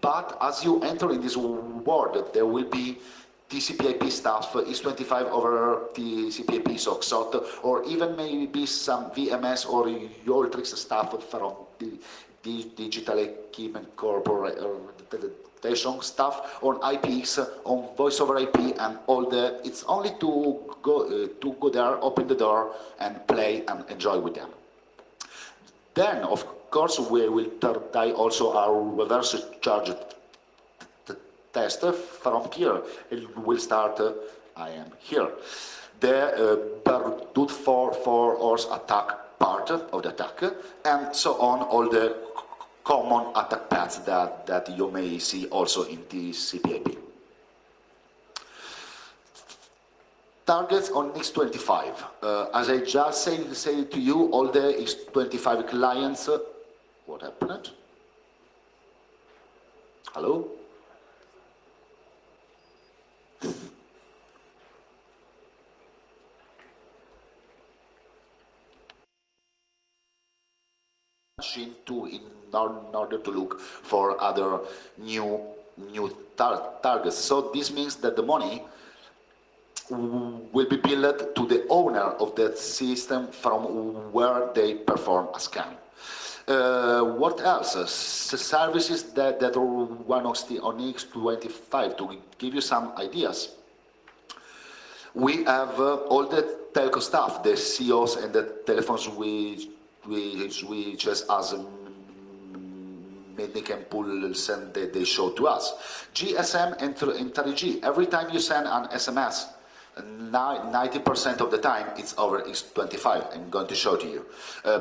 But as you enter in this world, there will be TCP/IP stuff, x25 over TCP/IP, so XOT, or even maybe some VMS or Ultrix stuff from the digital equipment corporation stuff on IPX, on voice over IP, and all the. It's only to go there, open the door, and play and enjoy with them. Then, of course, we will try also our reverse charge test from here. It will start, I am here. The brute force attack part of the attack, and so on, all the common attack paths that you may see also in the TCP/IP. Targets on x25. As I just said to you, all the x25 clients. What happened? Hello? Machine in order to look for other new targets. So this means that the money will be billed to the owner of that system from where they perform a scan. What else? Services that are one on x25, to give you some ideas. We have all the telco stuff, the COs and the telephones which as Mednic and Pulsen they show to us. GSM and 3G. Every time you send an SMS, 90% of the time it's over x25. I'm going to show to you.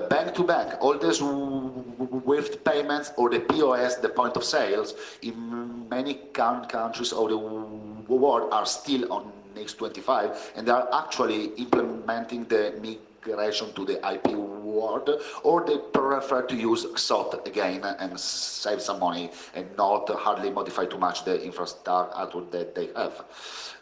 Bank to bank, all these SWIFT payments or the POS, the point of sales, in many countries of the world are still on x25, and they are actually implementing the migration to the IP world, or they prefer to use XOT again and save some money and not hardly modify too much the infrastructure that they have.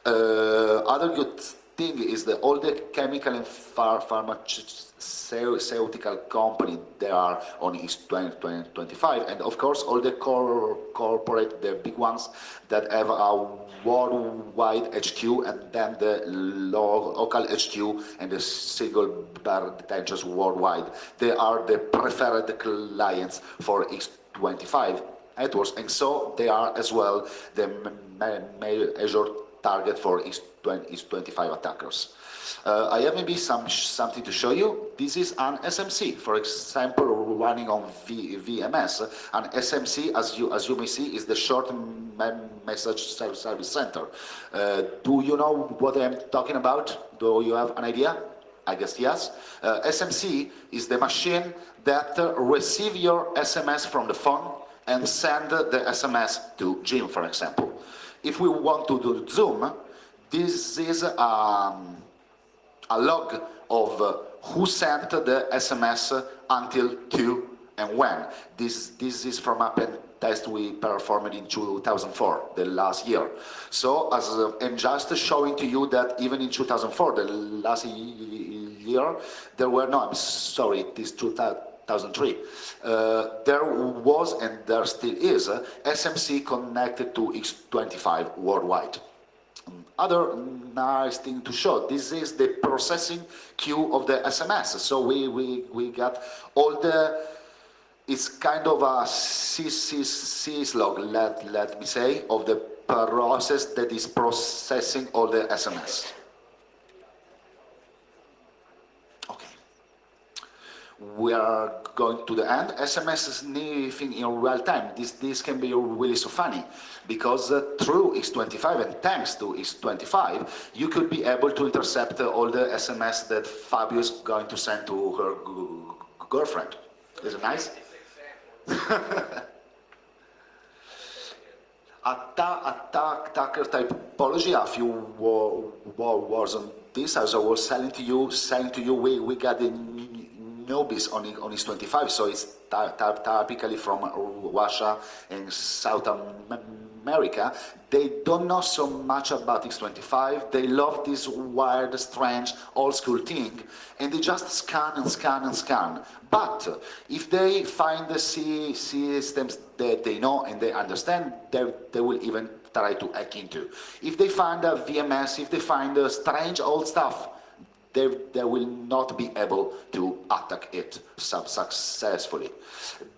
Other good thing is that all the chemical and pharmaceutical company, they are on x25, and of course all the corporate, the big ones that have a worldwide HQ and then the local HQ and the single bar detachers worldwide. They are the preferred clients for x25 networks, and so they are as well the major target for x25 attackers. I have maybe something to show you. This is an SMC, for example, running on VMS. An SMC, as you may see, is the short message service center. Do you know what I'm talking about? Do you have an idea? I guess yes. SMC is the machine that receives your SMS from the phone and send the SMS to Jim, for example. If we want to do Zoom, this is a log of who sent the SMS until to and when. This is from a pen test we performed in 2004, the last year. So as I'm just showing to you that even in 2004, the last year, there were no, I'm sorry, it is 2003. There was and there still is SMC connected to x25 worldwide. Other nice thing to show, this is the processing queue of the SMS. So we got all the It's kind of a syslog, let me say, of the process that is processing all the SMS. Okay. We are going to the end. SMS sniffing in real time. This can be really so funny, because through x25 and thanks to x25, you could be able to intercept all the SMS that Fabio is going to send to her girlfriend. Is it nice? Attacker typology, a few words on this. As I was saying to you, we got the newbies on x25, so it's typically from Russia and South America. They don't know so much about x25. They love this weird, strange, old-school thing, and they just scan and scan and scan. But if they find the systems that they know and they understand, they will even try to hack into. If they find a VMS, if they find strange old stuff, they will not be able to attack it successfully.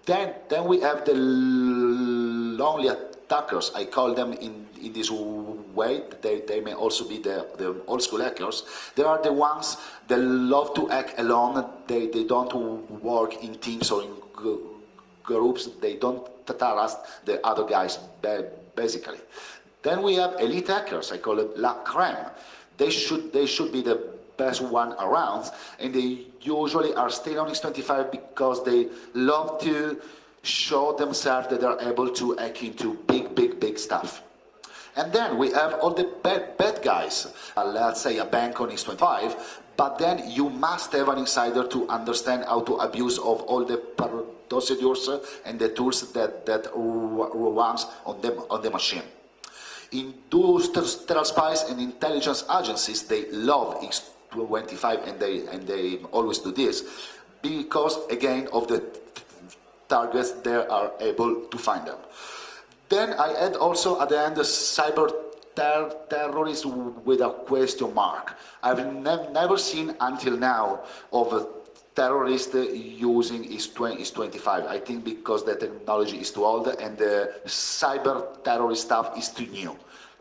Then we have the lonely attackers. I call them in this way. They may also be the old school hackers. They are the ones that love to hack alone. They don't work in teams or in groups. They don't trust the other guys, basically. Then we have elite hackers. I call it la creme. They should be the best one around, and they usually are still on x25 because they love to show themselves that they're able to hack into big stuff. And then we have all the bad guys. Let's say a bank on x25, but then you must have an insider to understand how to abuse of all the procedures and the tools that runs on the machine. Industrial spies and intelligence agencies, they love x25, and they always do this because, again, of the targets they are able to find them. Then I add also at the end the cyber terrorists with a question mark. I've never seen until now of a terrorist using x25. I think because the technology is too old and the cyber terrorist stuff is too new.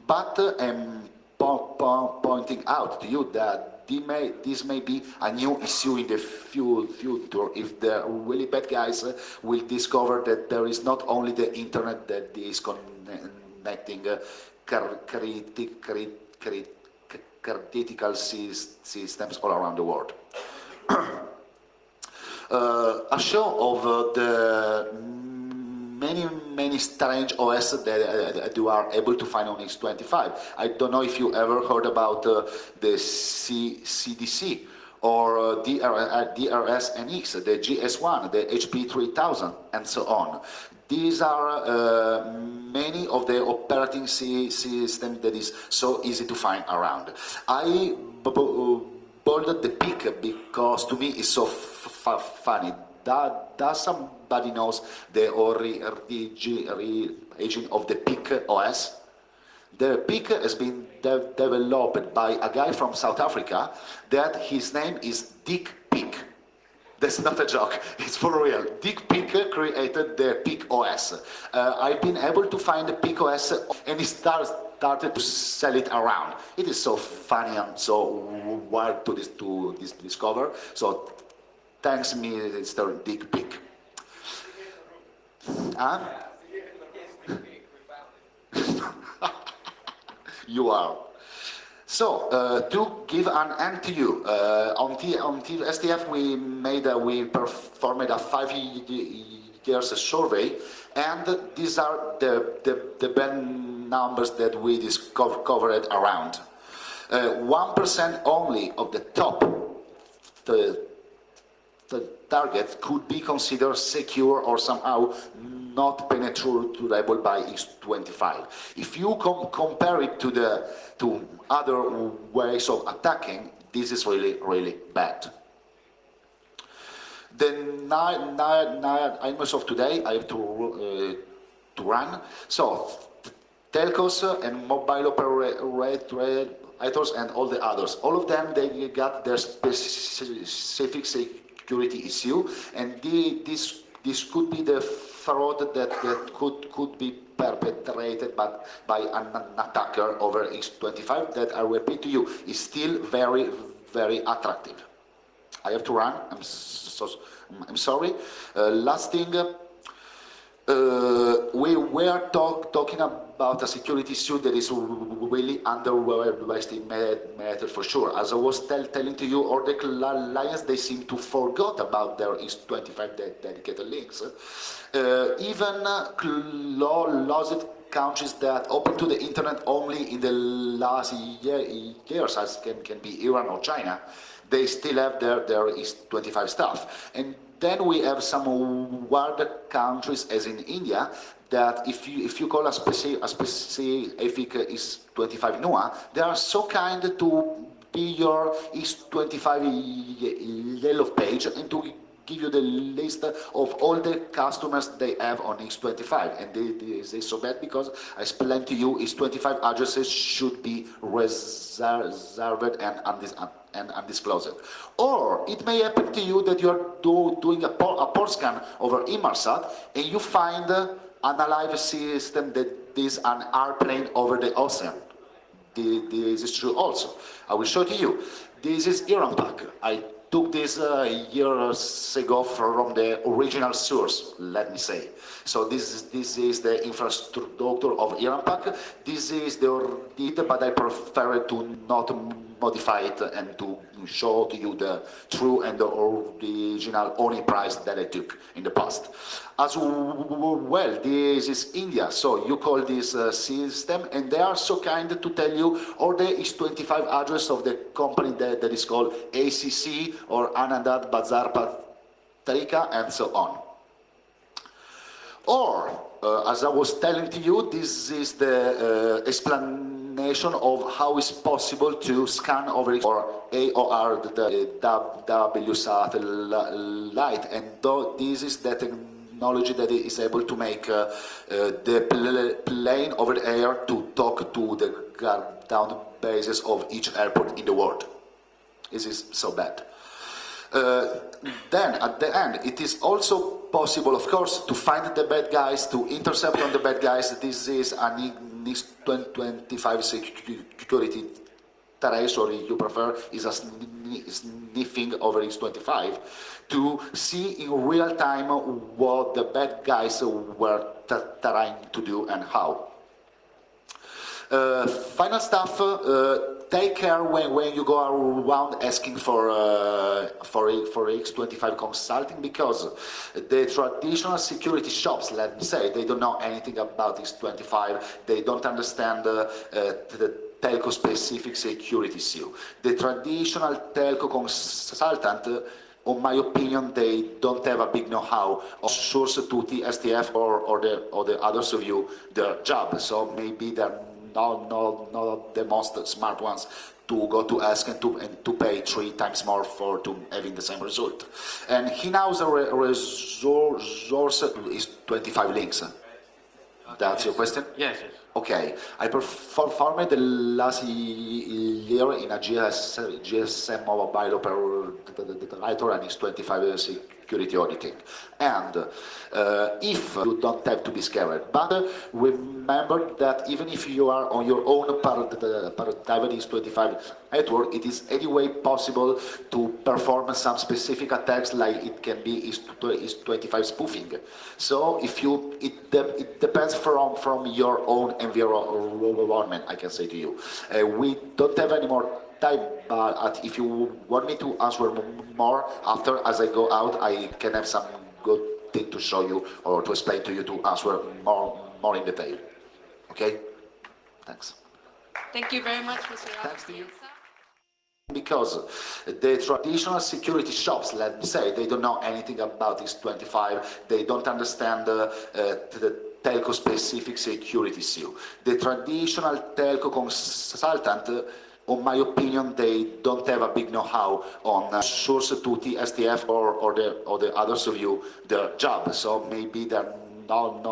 But I'm pointing out to you that this may be a new issue in the future if the really bad guys will discover that there is not only the internet that is connecting critical systems all around the world. A show of the many strange OS that you are able to find on x25. I don't know if you ever heard about the CDC or DRS-NX, the GS1, the HP3000, and so on. These are many of the operating systems that is so easy to find around. I bolded the pick because to me it's so funny. Does somebody knows the origin of the PIC OS? The PIC has been developed by a guy from South Africa that his name is Dick Pick. That's not a joke, it's for real. Dick Pick created the PIC OS. I've been able to find the PIC OS and he started to sell it around. It is so funny and so wild to discover. So thanks, Mr. Dick Pick. Huh? You are. So, to give an end to you, on STF we performed a 5 years survey, and these are the bad numbers that we discovered around. 1% only of the top the target could be considered secure or somehow not penetrable by x25. If you compare it to other ways of attacking, this is really bad. The nightmares of today I have to run. So telcos and mobile operators and all the others, all of them, they got their specific security issue, and this this could be the fraud that could be perpetrated by an attacker over X25 that, I repeat to you, is still very, very attractive. I have to run. I'm sorry. Last thing, we are talking about a security issue that is really underestimated for sure. As I was telling to you, all the clients, they seem to forget about their X25 dedicated links. Even closed countries that open to the internet only in the last years, as can be Iran or China, they still have their X25 stuff. And then we have some weird countries, as in India, that if you call a specific X25 NUA, they are so kind to be your X25 yellow page and to give you the list of all the customers they have on X25. And this is so bad because I explained to you X25 addresses should be reserved and undisclosed. Or it may happen to you that you're doing a port scan over Inmarsat and you find an alive system that is an airplane over the ocean. This is true also. I will show to you. This is IranPac. I took this years ago from the original source, let me say. So this is the infrastructure of IranPac. This is the data, but I prefer to not modify it and to show to you the true and the original owning price that I took in the past. As well, this is India, so you call this system, and they are so kind to tell you all the X25 address of the company that is called ACC or Anandad Bazar Patrika and so on. Or, as I was telling to you, this is the explanation of how it's possible to scan over or AOR the W satellite, and this is the technology that is able to make the plane over the air to talk to the ground bases of each airport in the world. This is so bad. Then, at the end, it is also possible, of course, to find the bad guys, to intercept on the bad guys. This is an X25 security trace, or if you prefer, is a sniffing over X25, to see in real time what the bad guys were trying to do and how. Final stuff. Take care when you go around asking for X25 consulting, because the traditional security shops, let me say, they don't know anything about X25. They don't understand the telco-specific security issue. The traditional telco consultant, in my opinion, they don't have a big know-how of source to TSTF or the others of you their job. So maybe they're not the most smart ones to go to ask and to pay 3 times more for having the same result. And he knows the resource is 25 links. That's your question? Yes, yes. Okay, I performed the last year in a GSM mobile operator and X25 security auditing. And if you don't have to be scared, but remember that even if you are on your own private X25 network, it is anyway possible to perform some specific attacks, like it can be X25 spoofing. So if it depends from your own environment, I can say to you. We don't have any more time, but if you want me to answer more after, as I go out, I can have some good thing to show you or to explain to you to answer more in detail. Okay? Thanks. Thank you very much, Mr. Thanks to you. Because the traditional security shops, let me say, they don't know anything about X25. They don't understand the telco-specific security issue. The traditional telco consultant, in my opinion, they don't have a big know-how on source to TSTF or the others of you their job. So maybe they're not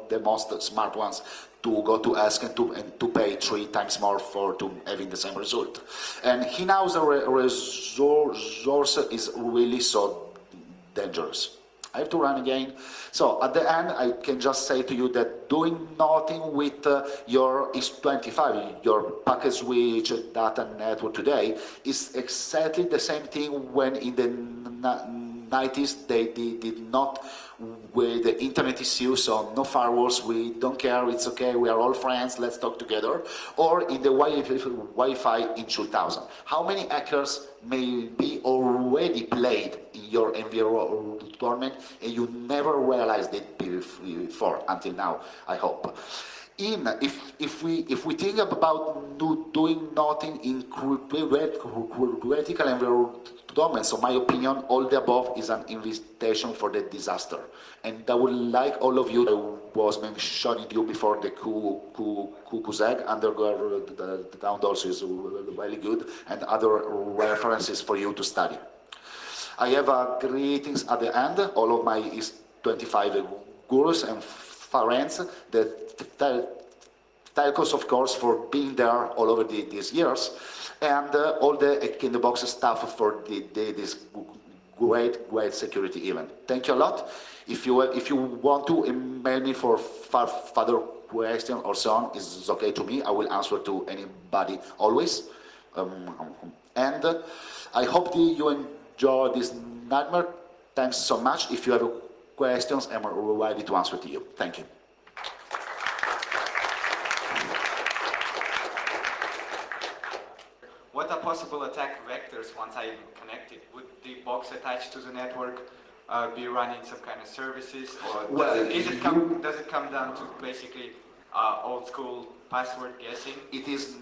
the most smart ones to go to ask and to pay 3 times more for having the same result. And he knows the resource is really so dangerous. I have to run again. So at the end, I can just say to you that doing nothing with your x25, your packet switch data network today, is exactly the same thing when in the 90s they did not, where the internet is used, so no firewalls, we don't care, it's okay, we are all friends, let's talk together, or in the Wi-Fi in 2000. How many hackers may be already played in your environment and you never realized it before, until now, I hope. If we think about doing nothing in critical environment, so my opinion, all the above is an invitation for the disaster. And I would like all of you, I was mentioning you before the cuckoo's egg, underground the down also is really good, and other references for you to study. I have greetings at the end, all of my x25 gurus and friends, telcos, of course, for being there all over these years, and all the in the box staff for this great security event. Thank you a lot. If you want to email me for further questions or so on, it's okay to me. I will answer to anybody always. And I hope you enjoy this nightmare. Thanks so much. If you have questions, I'm ready to answer to you. Thank you. What are possible attack vectors once I'm connected? Would the box attached to the network be running some kind of services, or does it come down to basically old school password guessing? It is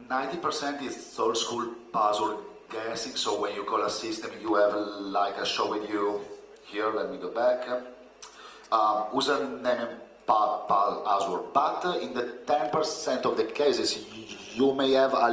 90% is old school password guessing. So when you call a system, you have like I show with you here. Let me go back. Username and password, but in the 10% of the cases, you may have a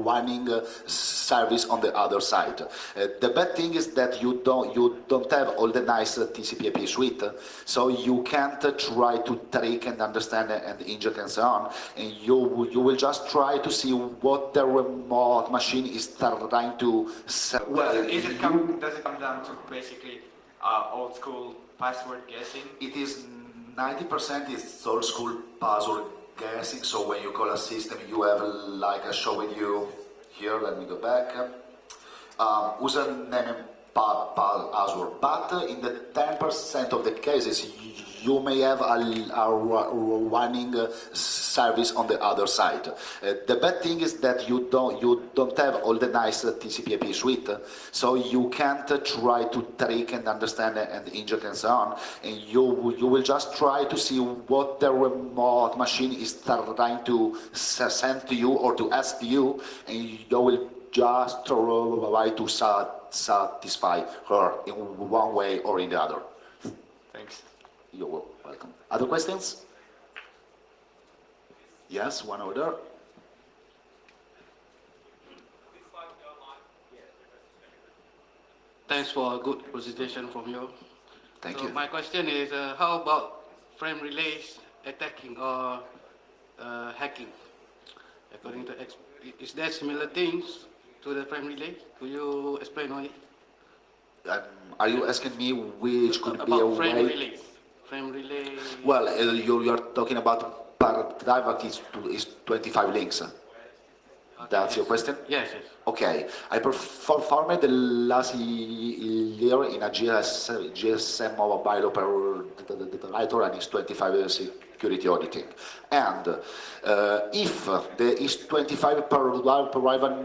running service on the other side. The bad thing is that you don't have all the nice TCP/IP suite, so you can't try to trick and understand and inject and so on. And you will just try to see what the remote machine is trying to sell. Well, does it come down to basically old school password guessing? It is 90% is old school password guessing. So when you call a system, you have like I show with you here. Let me go back. Username and password, but in the 10% of the cases, you may have a running service on the other side. The bad thing is that you don't have all the nice TCP/IP suite, so you can't try to trick and understand and inject and so on. And you will just try to see what the remote machine is trying to send to you or to ask to you, and you will just try to satisfy her in one way or in the other. Thanks. You're welcome. Other questions? Yes, one over there. Thanks for a good presentation from you. Thank you. My question is, how about frame relays attacking or hacking? According to is there similar things to the frame relay? Could you explain on it? Are you asking me which could be a about frame way? relays. Frame relay. Well, you're talking about private is 25 links. That's your question? Yes, yes. Okay. I performed the last year in a GSM mobile operator and x25 security auditing. And if the x25 private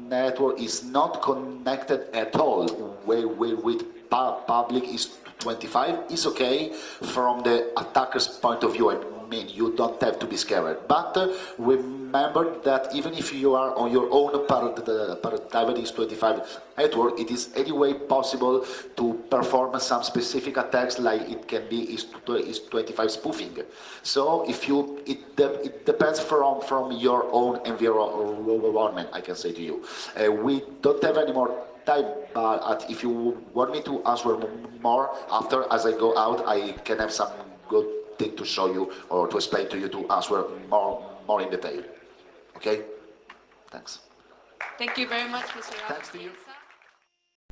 network is not connected at all with public x25, is okay from the attacker's point of view. I mean, you don't have to be scared. But remember that even if you are on your own private x25 network, it is anyway possible to perform some specific attacks, like it can be x25 spoofing. So if it depends from your own environment, I can say to you. We don't have any more time, but if you want me to answer more after, as I go out, I can have some good thing to show you or to explain to you to answer more in detail. Okay? Thanks. Thank you very much, Mr. Thanks to you. Alfonso.